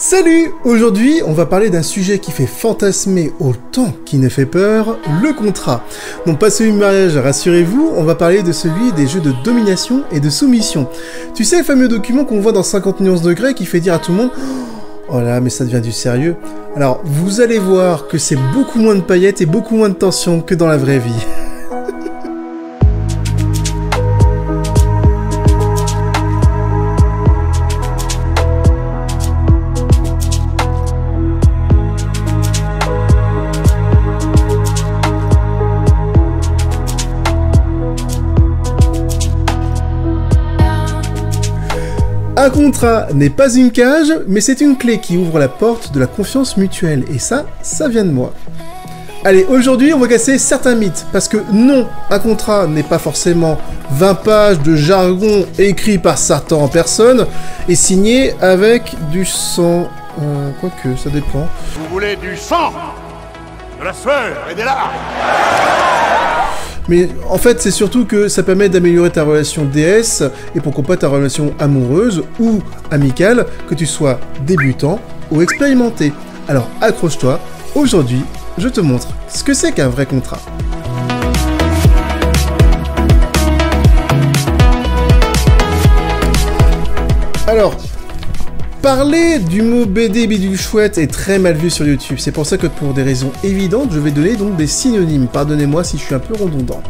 Salut! Aujourd'hui, on va parler d'un sujet qui fait fantasmer autant qu'il ne fait peur, le contrat. Non pas celui du mariage, rassurez-vous, on va parler de celui des jeux de domination et de soumission. Tu sais, le fameux document qu'on voit dans 50 nuances degrés qui fait dire à tout le monde « Oh là, mais ça devient du sérieux ». Alors, vous allez voir que c'est beaucoup moins de paillettes et beaucoup moins de tension que dans la vraie vie. Un contrat n'est pas une cage, mais c'est une clé qui ouvre la porte de la confiance mutuelle, et ça vient de moi. Allez, aujourd'hui, on va casser certains mythes, parce que non, un contrat n'est pas forcément 20 pages de jargon écrit par Satan en personne, et signé avec du sang... quoique, ça dépend. Vous voulez du sang, de la sueur et des larmes. Mais en fait, c'est surtout que ça permet d'améliorer ta relation DS, et pourquoi pas ta relation amoureuse ou amicale, que tu sois débutant ou expérimenté. Alors accroche-toi, aujourd'hui, je te montre ce que c'est qu'un vrai contrat. Alors, parler du mot BD bidule chouette est très mal vu sur YouTube, c'est pour ça que pour des raisons évidentes, je vais donner donc des synonymes, pardonnez-moi si je suis un peu redondant.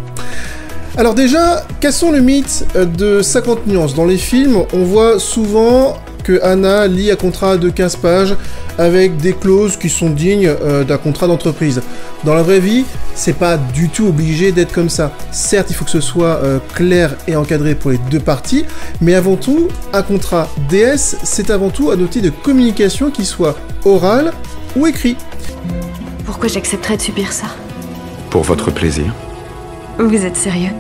Alors déjà, cassons le mythe de 50 nuances. Dans les films, on voit souvent que Anna lit un contrat de 15 pages avec des clauses qui sont dignes d'un contrat d'entreprise. Dans la vraie vie, c'est pas du tout obligé d'être comme ça. Certes, il faut que ce soit clair et encadré pour les deux parties, mais avant tout, un contrat DS, c'est avant tout un outil de communication qui soit oral ou écrit. Pourquoi j'accepterais de subir ça? Pour votre plaisir. Vous êtes sérieux?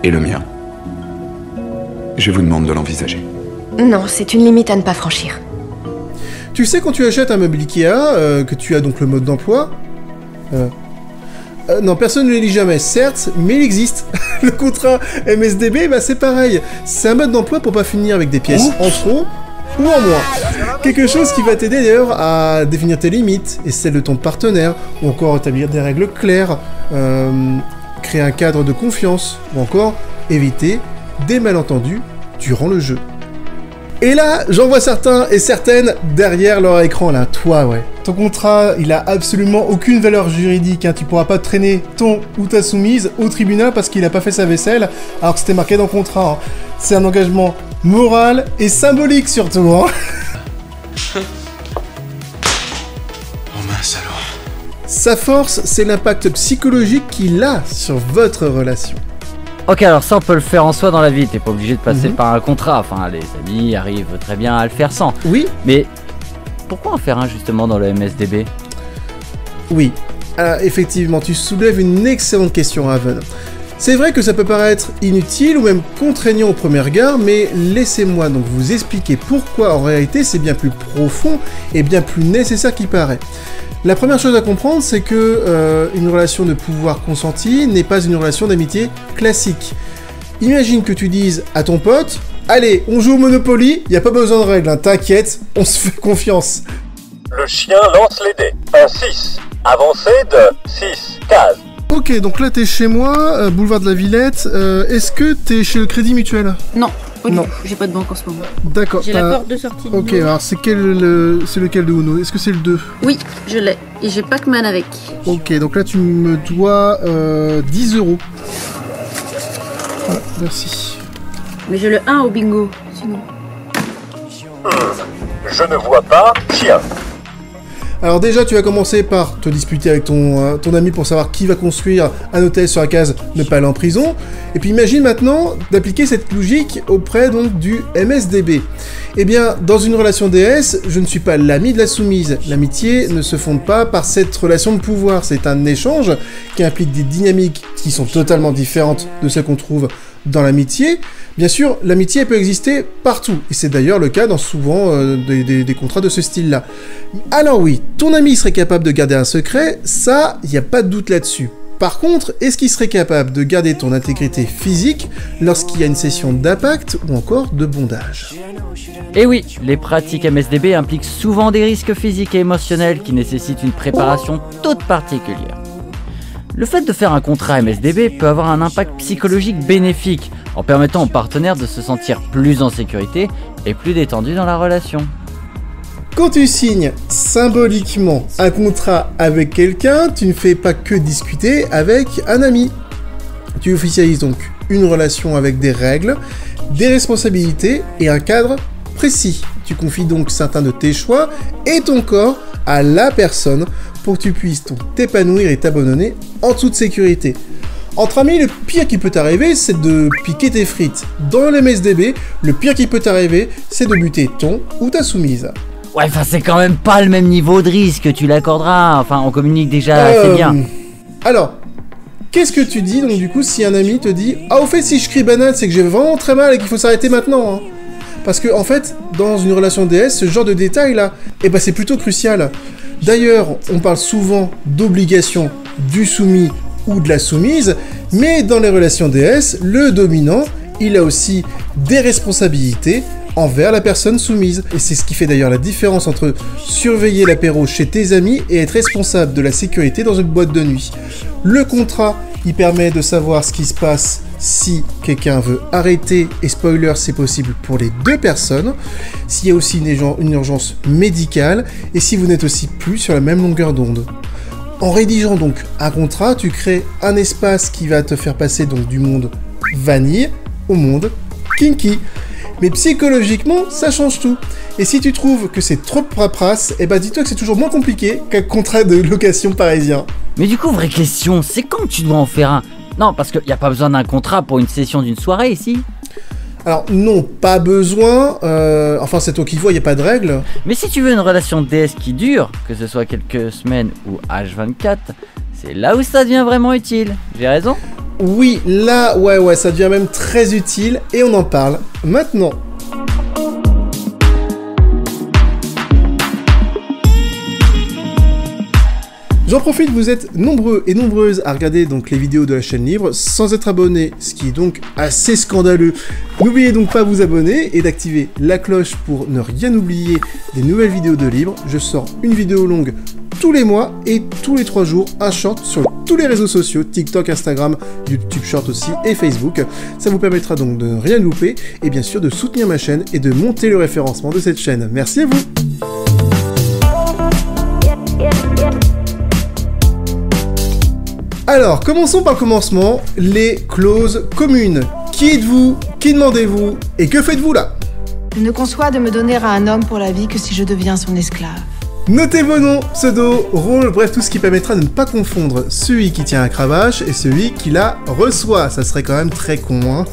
Et le mien. Je vous demande de l'envisager. Non, c'est une limite à ne pas franchir. Tu sais, quand tu achètes un meuble Ikea, que tu as donc le mode d'emploi... non, personne ne le lit jamais, certes, mais il existe. Le contrat MSDB, bah c'est pareil. C'est un mode d'emploi pour pas finir avec des pièces en trop ou en moins. Quelque chose qui va t'aider d'ailleurs à définir tes limites et celles de ton partenaire, ou encore établir des règles claires, créer un cadre de confiance, ou encore éviter des malentendus durant le jeu. Et là, j'en vois certains et certaines derrière leur écran, là. Toi, ouais. Ton contrat, il a absolument aucune valeur juridique, hein. Tu pourras pas traîner ton ou ta soumise au tribunal parce qu'il a pas fait sa vaisselle, alors que c'était marqué dans le contrat, hein. C'est un engagement moral et symbolique, surtout, hein. Oh mince alors. Sa force, c'est l'impact psychologique qu'il a sur votre relation. Ok, alors ça on peut le faire en soi dans la vie, t'es pas obligé de passer par un contrat, enfin les amis arrivent très bien à le faire sans. Oui. Mais pourquoi en faire un justement dans le MSDB? Oui, effectivement, tu soulèves une excellente question, Raven. C'est vrai que ça peut paraître inutile ou même contraignant au premier regard, mais laissez-moi donc vous expliquer pourquoi en réalité c'est bien plus profond et bien plus nécessaire qu'il paraît. La première chose à comprendre, c'est que une relation de pouvoir consenti n'est pas une relation d'amitié classique. Imagine que tu dises à ton pote « Allez, on joue au Monopoly, y a pas besoin de règles, hein, t'inquiète, on se fait confiance. » Le chien lance les dés. Un 6. Avancé de 6 cases. Ok, donc là t'es chez moi, boulevard de la Villette, est-ce que t'es chez le Crédit Mutuel? Non, Non. j'ai pas de banque en ce moment. D'accord. J'ai la porte de sortie. de Ok, Uno. alors c'est lequel de Uno? Est-ce que c'est le 2? Oui, je l'ai. Et j'ai Pac-Man avec. Ok, donc là tu me dois 10 €. Voilà, merci. Mais j'ai le 1 au bingo. Sinon. Je ne vois pas chien. Alors déjà, tu vas commencer par te disputer avec ton ami pour savoir qui va construire un hôtel sur la case ne pas aller en prison. Et puis imagine maintenant d'appliquer cette logique auprès donc du MSDB. Eh bien, dans une relation DS, je ne suis pas l'ami de la soumise. L'amitié ne se fonde pas par cette relation de pouvoir. C'est un échange qui implique des dynamiques qui sont totalement différentes de celles qu'on trouve dans l'amitié. Bien sûr, l'amitié peut exister partout, et c'est d'ailleurs le cas dans souvent des contrats de ce style-là. Alors oui, ton ami serait capable de garder un secret, ça, il n'y a pas de doute là-dessus. Par contre, est-ce qu'il serait capable de garder ton intégrité physique lorsqu'il y a une session d'impact ou encore de bondage? Et oui, les pratiques MSDB impliquent souvent des risques physiques et émotionnels qui nécessitent une préparation toute particulière. Le fait de faire un contrat MSDB peut avoir un impact psychologique bénéfique, en permettant aux partenaires de se sentir plus en sécurité et plus détendus dans la relation. Quand tu signes symboliquement un contrat avec quelqu'un, tu ne fais pas que discuter avec un ami. Tu officialises donc une relation avec des règles, des responsabilités et un cadre précis. Tu confies donc certains de tes choix et ton corps à la personne pour que tu puisses t'épanouir et t'abandonner en toute sécurité. Entre amis, le pire qui peut t'arriver, c'est de piquer tes frites. Dans le MSDB, le pire qui peut t'arriver, c'est de buter ton ou ta soumise. Ouais, enfin c'est quand même pas le même niveau de risque, tu l'accorderas, enfin on communique déjà assez bien. Alors, qu'est-ce que tu dis donc du coup si un ami te dit « Ah au fait si je crie banane, c'est que j'ai vraiment très mal et qu'il faut s'arrêter maintenant hein. ». Parce que en fait, dans une relation DS, ce genre de détails là, eh ben c'est plutôt crucial. D'ailleurs, on parle souvent d'obligation du soumis ou de la soumise, mais dans les relations DS, le dominant, il a aussi des responsabilités envers la personne soumise. Et c'est ce qui fait d'ailleurs la différence entre surveiller l'apéro chez tes amis et être responsable de la sécurité dans une boîte de nuit. Le contrat, il permet de savoir ce qui se passe si quelqu'un veut arrêter, et spoiler, c'est possible pour les deux personnes, s'il y a aussi une urgence médicale, et si vous n'êtes aussi plus sur la même longueur d'onde. En rédigeant donc un contrat, tu crées un espace qui va te faire passer donc du monde vanille au monde kinky. Mais psychologiquement, ça change tout. Et si tu trouves que c'est trop paperasse, eh ben dis-toi que c'est toujours moins compliqué qu'un contrat de location parisien. Mais du coup, vraie question, c'est quand que tu dois en faire un? Non, parce qu'il n'y a pas besoin d'un contrat pour une session d'une soirée ici. Alors non, pas besoin, enfin c'est toi qui vois, il n'y a pas de règle. Mais si tu veux une relation DS qui dure, que ce soit quelques semaines ou H24, c'est là où ça devient vraiment utile. J'ai raison? Oui, là, ouais, ça devient même très utile, et on en parle maintenant. J'en profite, vous êtes nombreux et nombreuses à regarder donc les vidéos de la chaîne Libre sans être abonnés, ce qui est donc assez scandaleux. N'oubliez donc pas de vous abonner et d'activer la cloche pour ne rien oublier des nouvelles vidéos de Libre. Je sors une vidéo longue tous les mois et tous les 3 jours un short sur tous les réseaux sociaux, TikTok, Instagram, YouTube Short aussi et Facebook. Ça vous permettra donc de ne rien louper et bien sûr de soutenir ma chaîne et de monter le référencement de cette chaîne. Merci à vous. Alors, commençons par le commencement, les clauses communes. Qui êtes-vous? Qui demandez-vous? Et que faites-vous là? Je ne conçois de me donner à un homme pour la vie que si je deviens son esclave. Notez vos noms, pseudo, rôle, bref tout ce qui permettra de ne pas confondre celui qui tient la cravache et celui qui la reçoit. Ça serait quand même très con, hein.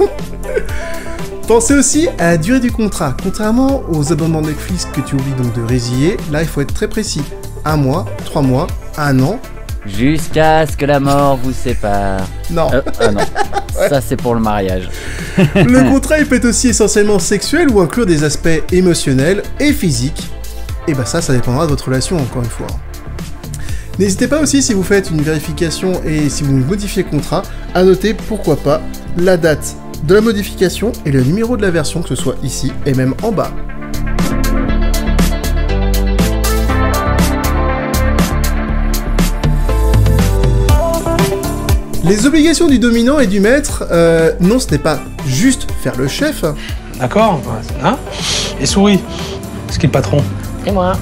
Pensez aussi à la durée du contrat. Contrairement aux abonnements Netflix que tu oublies donc de résilier, là il faut être très précis. 1 mois, 3 mois, 1 an. Jusqu'à ce que la mort vous sépare. Non. Ah non, ouais. Ça c'est pour le mariage. Le contrat il peut être aussi essentiellement sexuel ou inclure des aspects émotionnels et physiques. Et bah ça dépendra de votre relation encore une fois. N'hésitez pas aussi si vous faites une vérification et si vous modifiez le contrat, à noter pourquoi pas la date de la modification et le numéro de la version, que ce soit ici et même en bas. Les obligations du dominant et du maître, non, ce n'est pas juste faire le chef. D'accord, hein? Et souris, c'est qui le patron? C'est moi.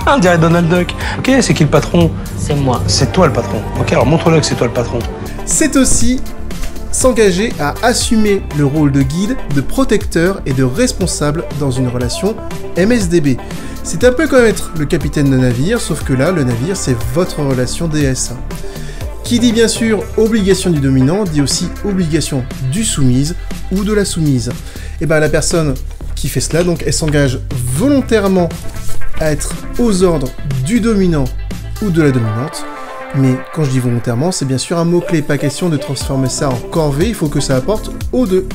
On dirait Donald Duck. Ok, c'est qui le patron? C'est moi. C'est toi le patron. Ok, alors montre-le que c'est toi le patron. C'est aussi s'engager à assumer le rôle de guide, de protecteur et de responsable dans une relation MSDB. C'est un peu comme être le capitaine de navire, sauf que là, le navire, c'est votre relation DS. Qui dit bien sûr obligation du dominant, dit aussi obligation du soumise ou de la soumise. Et bien la personne qui fait cela, donc elle s'engage volontairement à être aux ordres du dominant ou de la dominante. Mais quand je dis volontairement, c'est bien sûr un mot-clé, pas question de transformer ça en corvée, il faut que ça apporte aux deux.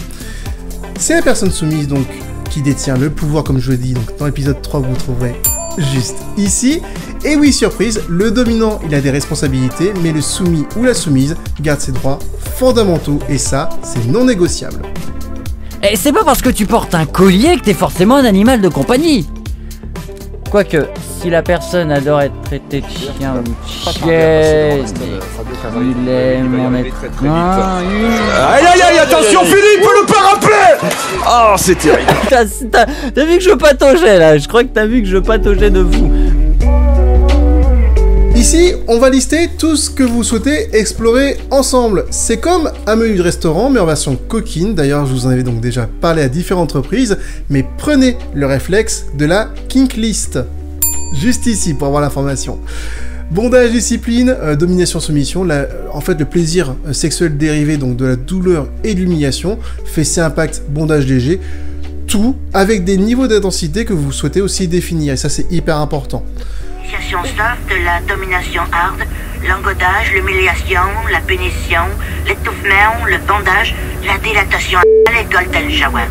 C'est la personne soumise donc qui détient le pouvoir, comme je l'ai dit, donc dans l'épisode 3 vous trouverez juste ici. Et oui, surprise, le dominant, il a des responsabilités, mais le soumis ou la soumise garde ses droits fondamentaux, et ça, c'est non négociable. Et c'est pas parce que tu portes un collier que t'es forcément un animal de compagnie. Quoique, si la personne adore être traitée de chien ou de chienne, il aime en être un, Aïe aïe aïe, attention Philippe, le parapluie. Oh, c'est terrible. T'as vu que je pataugeais là, je crois que t'as vu que je pataugeais de fou. Ici, on va lister tout ce que vous souhaitez explorer ensemble. C'est comme un menu de restaurant, mais en version coquine. D'ailleurs, je vous en avais donc déjà parlé à différentes reprises, mais prenez le réflexe de la kink list. Juste ici, pour avoir l'information. Bondage, discipline, domination, soumission, en fait le plaisir sexuel dérivé donc de la douleur et de l'humiliation, fessée, impact, bondage léger, tout avec des niveaux d'intensité que vous souhaitez aussi définir, et ça c'est hyper important. L'initiation soft, la domination hard, l'engodage, l'humiliation, la punition, l'étouffement, le bandage, la dilatation et le golden shower.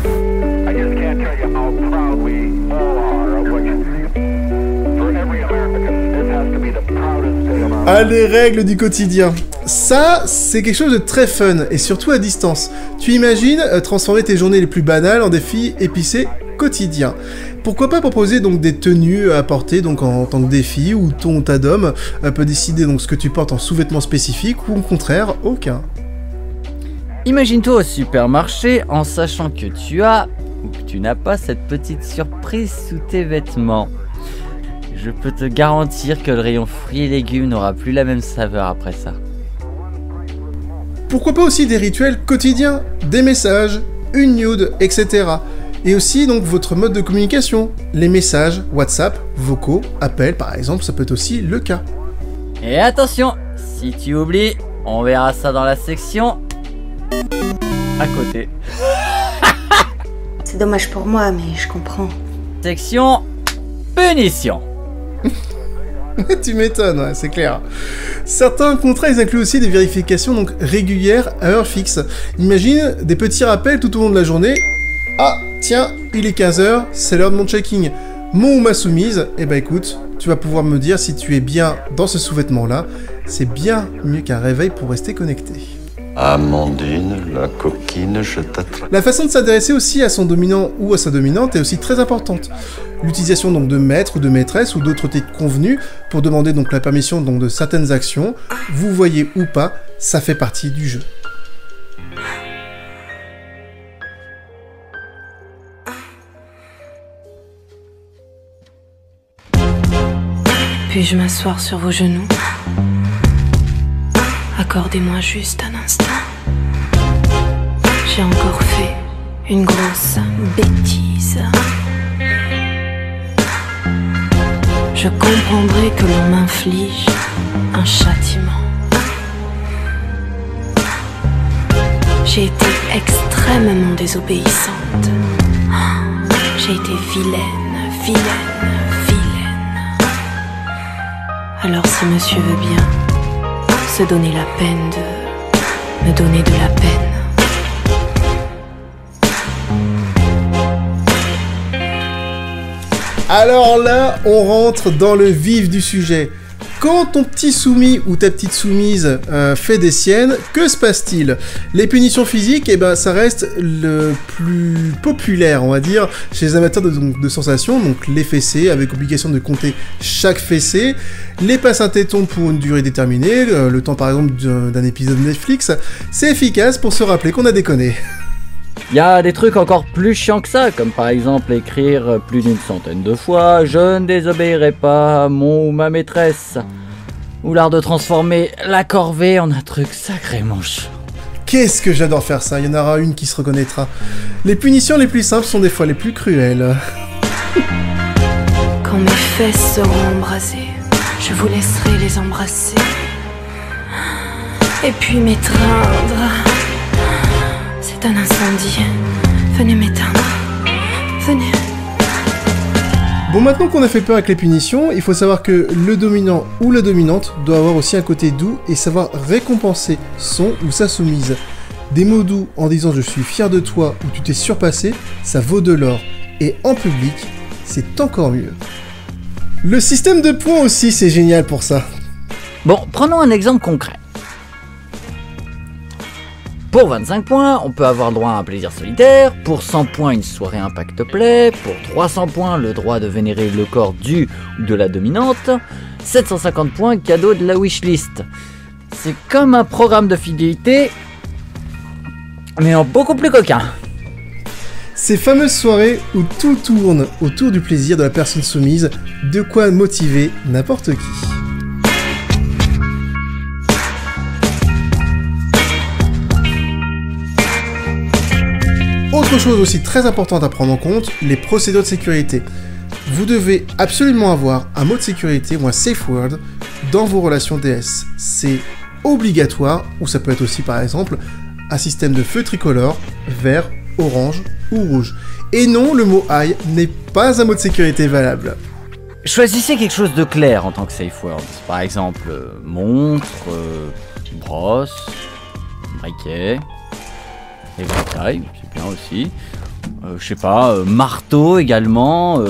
Ah, les règles du quotidien. Ça, c'est quelque chose de très fun, et surtout à distance. Tu imagines transformer tes journées les plus banales en défis épicés quotidiens. Pourquoi pas proposer donc des tenues à porter donc en tant que défi, ou ton ou ta dom peut décider donc ce que tu portes en sous-vêtements spécifiques, ou au contraire, aucun. Imagine-toi au supermarché en sachant que tu as ou que tu n'as pas cette petite surprise sous tes vêtements. Je peux te garantir que le rayon fruits et légumes n'aura plus la même saveur après ça. Pourquoi pas aussi des rituels quotidiens, des messages, une nude, etc. Et aussi donc votre mode de communication, les messages, WhatsApp, vocaux, appels par exemple, ça peut être aussi le cas. Et attention, si tu oublies, on verra ça dans la section à côté. C'est dommage pour moi, mais je comprends. Section punition. Tu m'étonnes, ouais, c'est clair. Certains contrats, ils incluent aussi des vérifications donc régulières à heure fixe. Imagine des petits rappels tout au long de la journée. Ah, tiens, il est 15h, c'est l'heure de mon checking. Mon ou ma soumise, eh ben écoute, tu vas pouvoir me dire si tu es bien dans ce sous-vêtement-là. C'est bien mieux qu'un réveil pour rester connecté. Amandine, la coquine, je t'attrape. La façon de s'adresser aussi à son dominant ou à sa dominante est aussi très importante. L'utilisation donc de maître ou de maîtresse ou d'autres titres convenus pour demander donc la permission donc de certaines actions, vous voyez ou pas, ça fait partie du jeu. Puis-je m'asseoir sur vos genoux? Accordez-moi juste un instant. J'ai encore fait une grosse bêtise. Je comprendrai que l'on m'inflige un châtiment. J'ai été extrêmement désobéissante. J'ai été vilaine, vilaine, vilaine. Alors si monsieur veut bien se donner la peine de me donner de la peine. Alors là, on rentre dans le vif du sujet. Quand ton petit soumis ou ta petite soumise fait des siennes, que se passe-t-il? Les punitions physiques, eh ben, ça reste le plus populaire, on va dire, chez les amateurs de sensations, donc les fessées, avec obligation de compter chaque fessée, les passes un téton pour une durée déterminée, le temps par exemple d'un épisode Netflix, c'est efficace pour se rappeler qu'on a déconné. Il y a des trucs encore plus chiants que ça, comme par exemple écrire plus d'une centaine de fois « Je ne désobéirai pas à mon ou ma maîtresse » ou l'art de transformer la corvée en un truc sacrément chiant. Qu'est-ce que j'adore faire ça, il y en aura une qui se reconnaîtra. Les punitions les plus simples sont des fois les plus cruelles. Quand mes fesses seront embrasées, je vous laisserai les embrasser. Et puis m'étreindre. C'est un incendie. Venez m'éteindre. Venez. Bon, maintenant qu'on a fait peur avec les punitions, il faut savoir que le dominant ou la dominante doit avoir aussi un côté doux et savoir récompenser son ou sa soumise. Des mots doux en disant « je suis fier de toi » ou « tu t'es surpassé », ça vaut de l'or. Et en public, c'est encore mieux. Le système de points aussi, c'est génial pour ça. Bon, prenons un exemple concret. Pour 25 points, on peut avoir droit à un plaisir solitaire, pour 100 points, une soirée impact play, pour 300 points, le droit de vénérer le corps du ou de la dominante, 750 points, cadeau de la wishlist. C'est comme un programme de fidélité, mais en beaucoup plus coquin. Ces fameuses soirées où tout tourne autour du plaisir de la personne soumise, de quoi motiver n'importe qui. Autre chose aussi très importante à prendre en compte, les procédures de sécurité. Vous devez absolument avoir un mot de sécurité ou un safe word dans vos relations DS. C'est obligatoire, ou ça peut être aussi par exemple un système de feu tricolore, vert, orange ou rouge. Et non, le mot I n'est pas un mot de sécurité valable. Choisissez quelque chose de clair en tant que safe word. Par exemple, montre, brosse, briquet, éventail, c'est bien aussi. Je sais pas, marteau également,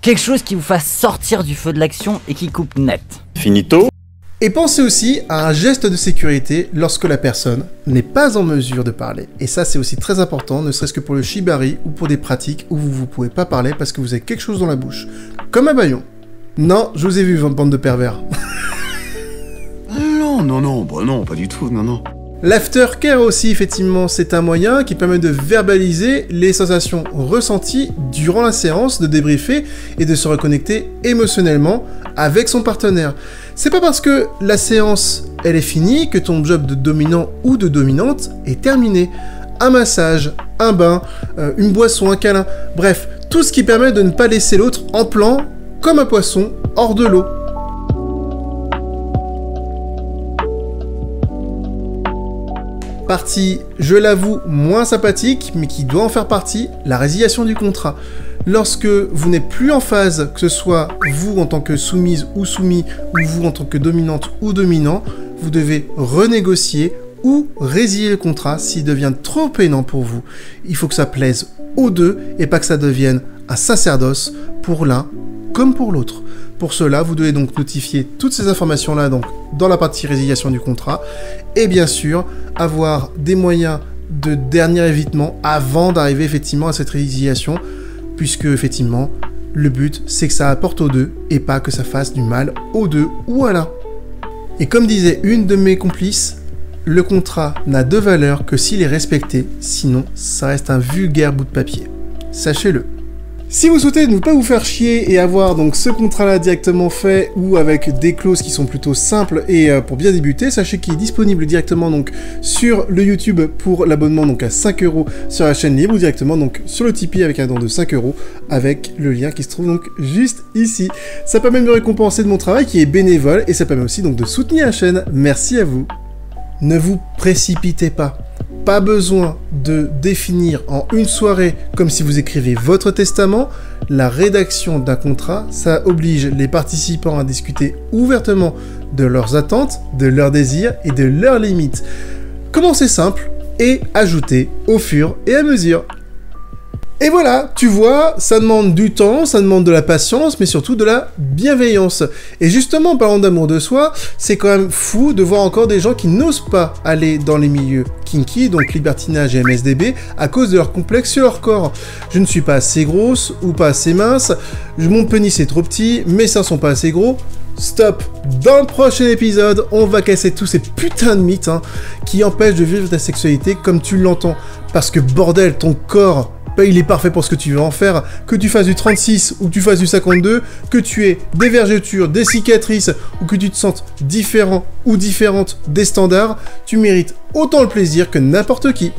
quelque chose qui vous fasse sortir du feu de l'action et qui coupe net. Finito. Et pensez aussi à un geste de sécurité lorsque la personne n'est pas en mesure de parler. Et ça, c'est aussi très important, ne serait-ce que pour le shibari ou pour des pratiques où vous ne pouvez pas parler parce que vous avez quelque chose dans la bouche. Comme un bâillon. Non, je vous ai vu, bande de pervers. Non, bah non, pas du tout, non. L'aftercare aussi, effectivement, c'est un moyen qui permet de verbaliser les sensations ressenties durant la séance, de débriefer et de se reconnecter émotionnellement avec son partenaire. C'est pas parce que la séance, elle est finie, que ton job de dominant ou de dominante est terminé. Un massage, un bain, une boisson, un câlin, bref, tout ce qui permet de ne pas laisser l'autre en plan comme un poisson hors de l'eau. Partie, je l'avoue, moins sympathique, mais qui doit en faire partie, la résiliation du contrat. Lorsque vous n'êtes plus en phase, que ce soit vous en tant que soumise ou soumis, ou vous en tant que dominante ou dominant, vous devez renégocier ou résilier le contrat s'il devient trop pénible pour vous. Il faut que ça plaise aux deux et pas que ça devienne un sacerdoce pour l'un comme pour l'autre. Pour cela, vous devez donc notifier toutes ces informations-là donc dans la partie résiliation du contrat et bien sûr avoir des moyens de dernier évitement avant d'arriver effectivement à cette résiliation puisque effectivement le but c'est que ça apporte aux deux et pas que ça fasse du mal aux deux ou à l'un. Et comme disait une de mes complices, le contrat n'a de valeur que s'il est respecté, sinon ça reste un vulgaire bout de papier. Sachez-le. Si vous souhaitez ne pas vous faire chier et avoir donc ce contrat-là directement fait ou avec des clauses qui sont plutôt simples et pour bien débuter, sachez qu'il est disponible directement donc sur le YouTube pour l'abonnement donc à 5 € sur la chaîne libre ou directement donc sur le Tipeee avec un don de 5 € avec le lien qui se trouve donc juste ici. Ça permet de me récompenser de mon travail qui est bénévole et ça permet aussi donc de soutenir la chaîne. Merci à vous. Ne vous précipitez pas. Pas besoin de définir en une soirée, comme si vous écrivez votre testament, la rédaction d'un contrat. Ça oblige les participants à discuter ouvertement de leurs attentes, de leurs désirs et de leurs limites. Commencez simple et ajoutez au fur et à mesure. Et voilà, tu vois, ça demande du temps, ça demande de la patience, mais surtout de la bienveillance. Et justement, en parlant d'amour de soi, c'est quand même fou de voir encore des gens qui n'osent pas aller dans les milieux kinky, donc libertinage et MSDB, à cause de leur complexe sur leur corps. Je ne suis pas assez grosse ou pas assez mince, mon pénis est trop petit, mes seins sont pas assez gros. Stop! Dans le prochain épisode, on va casser tous ces putains de mythes qui empêchent de vivre ta sexualité comme tu l'entends. Parce que bordel, ton corps... il est parfait pour ce que tu veux en faire, que tu fasses du 36 ou que tu fasses du 52, que tu aies des vergetures, des cicatrices ou que tu te sentes différent ou différente des standards, tu mérites autant le plaisir que n'importe qui.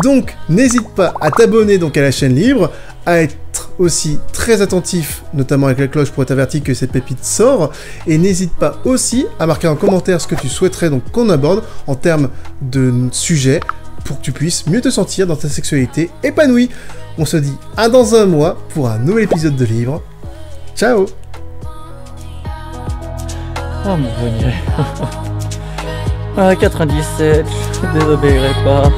Donc, n'hésite pas à t'abonner donc à la chaîne libre, à être aussi très attentif, notamment avec la cloche pour être averti que cette pépite sort, et n'hésite pas aussi à marquer en commentaire ce que tu souhaiterais donc qu'on aborde en termes de sujets, pour que tu puisses mieux te sentir dans ta sexualité épanouie. On se dit à dans un mois pour un nouvel épisode de Livre. Ciao. Oh mon Dieu. 97, je ne désobéirai pas.